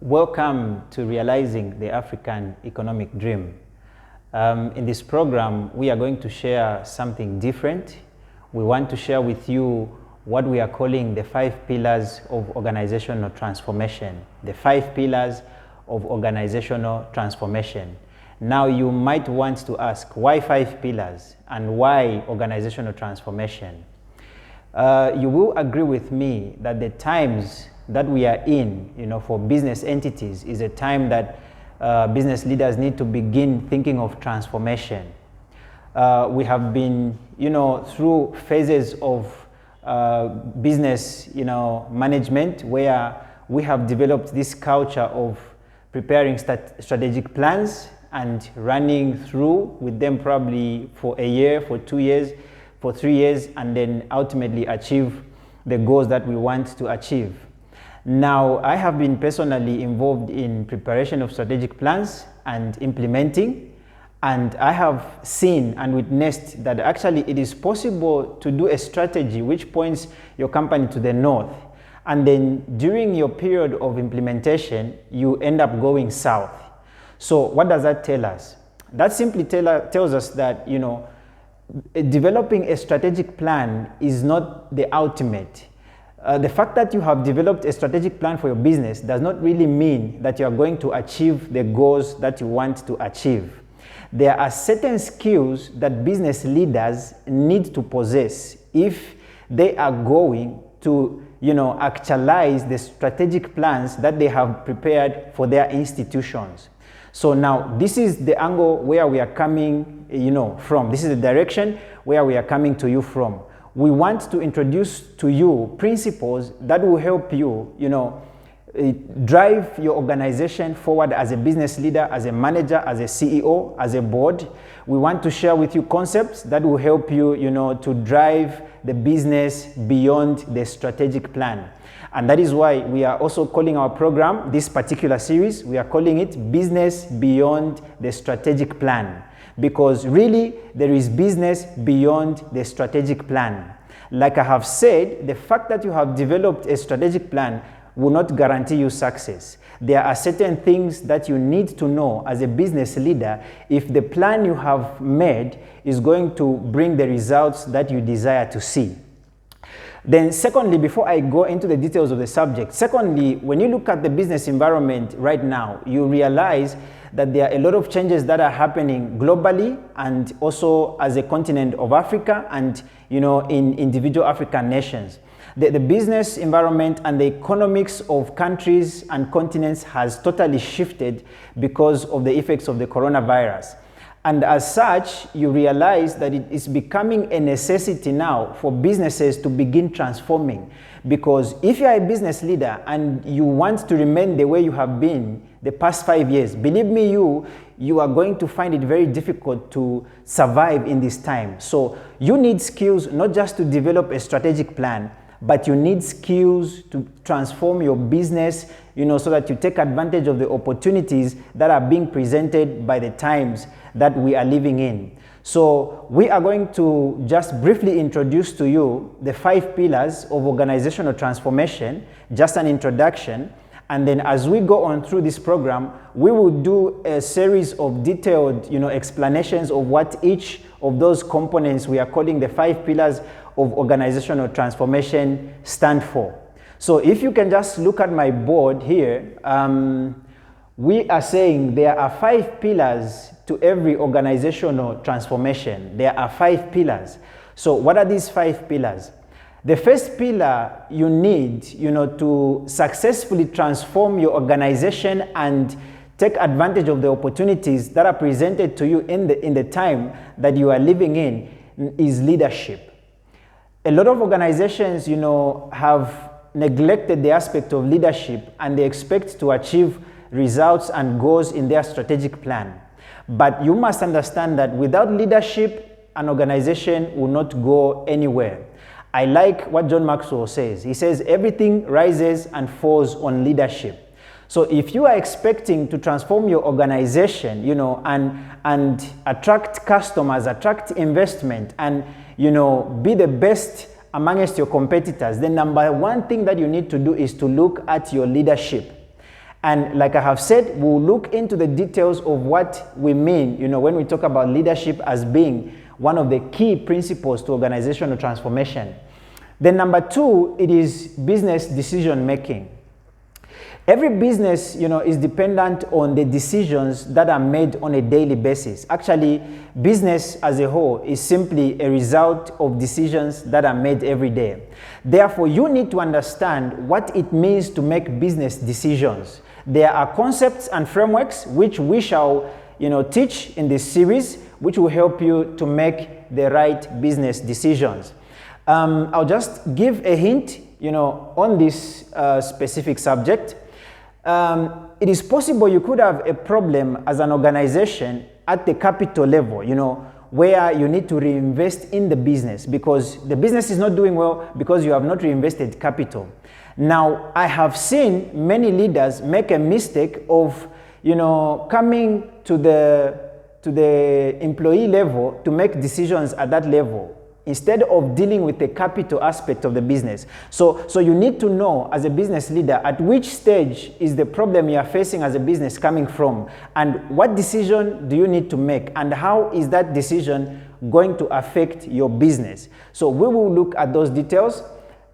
Welcome to Realizing the African Economic Dream. In this program, we are going to share something different. We want to share with you what we are calling the 5 pillars of organizational transformation. The 5 pillars of organizational transformation. Now you might want to ask, why 5 pillars and why organizational transformation? You will agree with me that the times that we are in, for business entities is a time that business leaders need to begin thinking of transformation. We have been, through phases of business, management where we have developed this culture of preparing strategic plans and running through with them probably for a year, for 2 years, for 3 years, and then ultimately achieve the goals that we want to achieve. Now, I have been personally involved in preparation of strategic plans and implementing, and I have seen and witnessed that actually it is possible to do a strategy which points your company to the north, and then during your period of implementation, you end up going south. So what does that tell us? That simply tells us that, developing a strategic plan is not the ultimate. The fact that you have developed a strategic plan for your business does not really mean that you are going to achieve the goals that you want to achieve. There are certain skills that business leaders need to possess if they are going to, actualize the strategic plans that they have prepared for their institutions. So now this is the angle where we are coming, from. This is the direction where we are coming to you from. We want to introduce to you principles that will help you, drive your organization forward as a business leader, as a manager, as a CEO, as a board. We want to share with you concepts that will help you, to drive the business beyond the strategic plan. And that is why we are also calling our program, this particular series, we are calling it Business Beyond the Strategic Plan. Because really, there is business beyond the strategic plan. Like I have said, the fact that you have developed a strategic plan will not guarantee you success. There are certain things that you need to know as a business leader if the plan you have made is going to bring the results that you desire to see. Then secondly, before I go into the details of the subject, secondly, when you look at the business environment right now, you realize that there are a lot of changes that are happening globally and also as a continent of Africa and, in individual African nations. The business environment and the economics of countries and continents has totally shifted because of the effects of the coronavirus. And as such, you realize that it is becoming a necessity now for businesses to begin transforming. Because if you are a business leader and you want to remain the way you have been the past 5 years, believe me, you are going to find it very difficult to survive in this time. So you need skills not just to develop a strategic plan, but you need skills to transform your business, so that you take advantage of the opportunities that are being presented by the times that we are living in. So we are going to just briefly introduce to you the 5 pillars of organizational transformation, just an introduction. And then as we go on through this program, we will do a series of detailed, explanations of what each of those components we are calling the 5 pillars of organizational transformation stand for. So if you can just look at my board here, we are saying there are 5 pillars to every organizational transformation. There are 5 pillars. So what are these 5 pillars? The first pillar you need, to successfully transform your organization and take advantage of the opportunities that are presented to you in the time that you are living in is leadership. A lot of organizations, have neglected the aspect of leadership and they expect to achieve results and goals in their strategic plan. But you must understand that without leadership, an organization will not go anywhere. I like what John Maxwell says. He says everything rises and falls on leadership. So if you are expecting to transform your organization, and attract customers, attract investment, and, be the best amongst your competitors, the number one thing that you need to do is to look at your leadership. And like I have said, we'll look into the details of what we mean, when we talk about leadership as being one of the key principles to organizational transformation. Then number 2, it is business decision making. Every business, is dependent on the decisions that are made on a daily basis. Actually, business as a whole is simply a result of decisions that are made every day. Therefore, you need to understand what it means to make business decisions. There are concepts and frameworks which we shall, teach in this series, which will help you to make the right business decisions. I'll just give a hint, on this specific subject. It is possible you could have a problem as an organization at the capital level, where you need to reinvest in the business because the business is not doing well because you have not reinvested capital. Now, I have seen many leaders make a mistake of, coming to the employee level to make decisions at that level, instead of dealing with the capital aspect of the business. So you need to know as a business leader at which stage is the problem you are facing as a business coming from, and what decision do you need to make, and how is that decision going to affect your business. So we will look at those details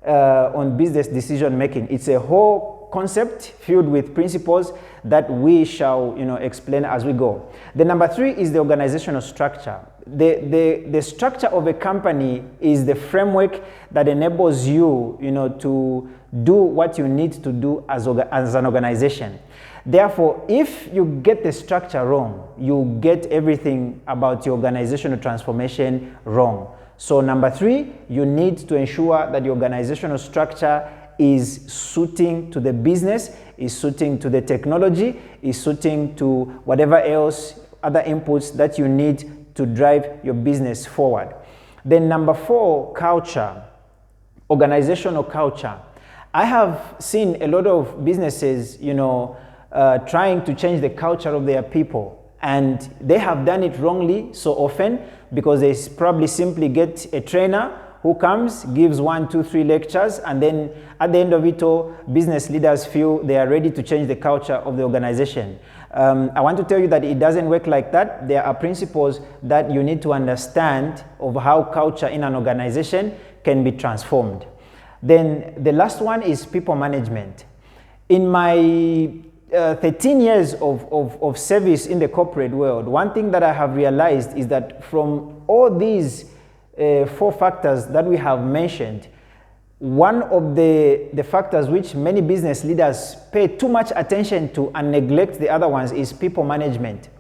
on business decision making. It's a whole concept filled with principles that we shall explain as we go. The number 3 is the organizational structure. The structure of a company is the framework that enables you, to do what you need to do as an organization. Therefore, if you get the structure wrong, you get everything about your organizational transformation wrong. So number 3, you need to ensure that your organizational structure is suiting to the business, is suiting to the technology, is suiting to whatever else, other inputs that you need to drive your business forward. Then number 4, culture, organizational culture. I have seen a lot of businesses, trying to change the culture of their people, and they have done it wrongly so often because they probably simply get a trainer who comes, gives 1, 2, 3 lectures, and then at the end of it all, business leaders feel they are ready to change the culture of the organization. I want to tell you that it doesn't work like that. There are principles that you need to understand of how culture in an organization can be transformed. Then the last one is people management. In my 13 years of service in the corporate world, one thing that I have realized is that from all these 4 factors that we have mentioned, one of the factors which many business leaders pay too much attention to and neglect the other ones is people management.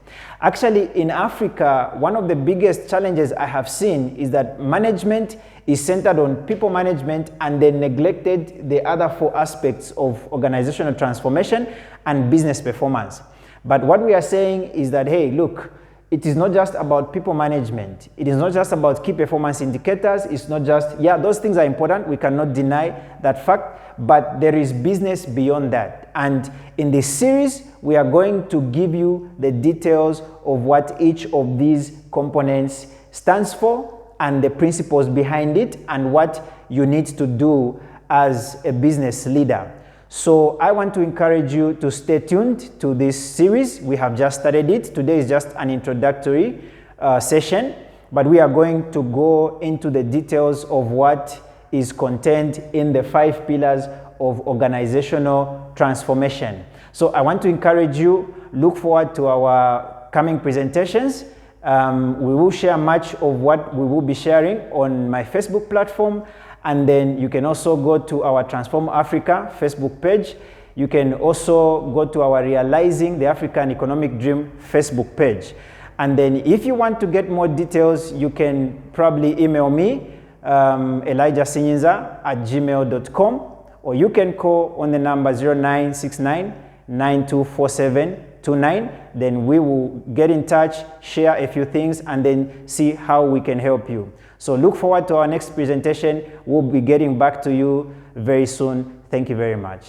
Actually, in Africa, one of the biggest challenges I have seen is that management is centered on people management and they neglected the other 4 aspects of organizational transformation and business performance. But what we are saying is that, hey, look, it is not just about people management. It is not just about key performance indicators. It's not just, those things are important. We cannot deny that fact, but there is business beyond that. And in this series, we are going to give you the details of what each of these components stands for and the principles behind it and what you need to do as a business leader. So I want to encourage you to stay tuned to this series. We have just started it. Today is just an introductory session, but we are going to go into the details of what is contained in the 5 pillars of organizational transformation. So I want to encourage you, look forward to our coming presentations. We will share much of what we will be sharing on my Facebook platform. And then you can also go to our Transform Africa Facebook page. You can also go to our Realizing the African Economic Dream Facebook page. And then if you want to get more details, you can probably email me, elijahsinyinza@gmail.com, or you can call on the number 0969-924729. Then we will get in touch, share a few things, and then see how we can help you. So look forward to our next presentation. We'll be getting back to you very soon. Thank you very much.